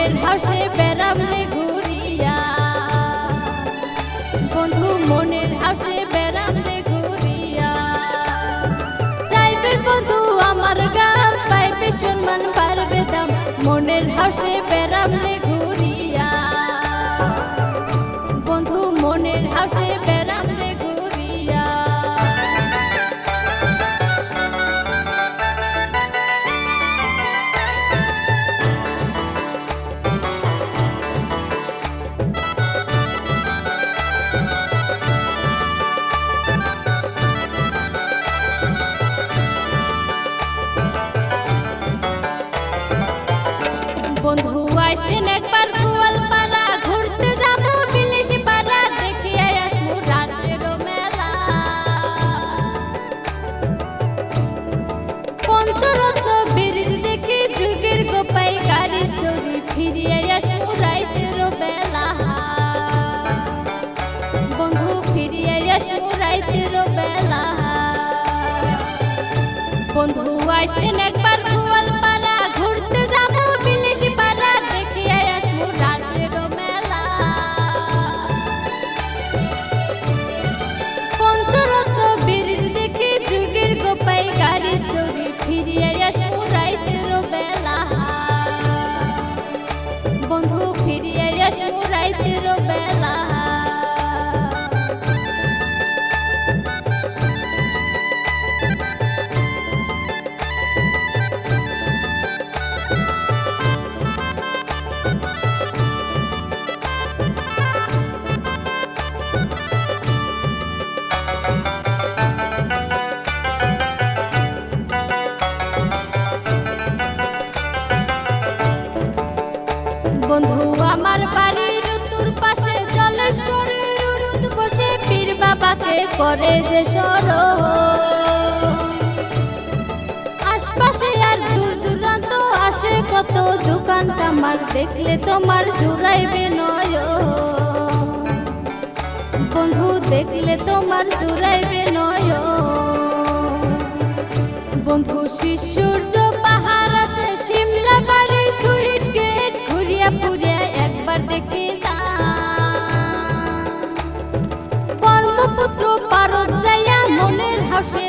মনের হাসে বেড়াম রে ঘুরিয়া, বন্ধু মনের হাসে বেড়াম রে ঘুরিয়া। যাইবেন বন্ধু আমার গাম, পাইবে সম্মান পারবে দাম, মনের হাসে বেড়াম রে ঘুরিয়া, বন্ধু মনের হাসে বেড়াম রে ঘুরিয়া। বন্ধু আইসেন একবার গোয়ালপাড়া, ঘুরতে যাব বিলিশ পাড়া, দেখিয়ে আসবো রাসের মেলা। পঞ্চরত্ন ব্রিজ দেখি যুগের গোপাই গাড়ি চড়ি, ফিরিয়ে আসবো রাইতের বেলা। বন্ধু ফিরিয়ে আসবো রাইতের বেলা। বন্ধু আইসেন একবার গোয়ালপাড়া, ঘুরতে যাব বিলিশ পাড়া, দেখিয়ে আসবো রাসের মেলা। পঞ্চরত্ন ব্রিজ দেখি যুগের গোপাই গাড়ি চড়ি, ফিরিয়ে আসবো রাইতের বেলা। বন্ধু ফিরিয়ে আসবো রাইতের বেলা। বন্ধু আমার বাড়ির উত্তর পাশে জলেশ্বরের উরুজ বসে, পীর বাবাকে করে যে স্মরণ। আশপাশে আর দূর দূরান্ত আসে কত দোকান কামার, দেখলে তোমার জুড়াইবে নয়ন। বন্ধু দেখলে তোমার জুড়াইবে নয়ন। বন্ধু সূর্য পাহাড় আছে, সিমলা বাড়ি সুইট গেট, ঘুরিয়া পুরিয়া একবার দেখে যা। ব্রহ্মপুত্র পারত যাইয়া মনের হাসে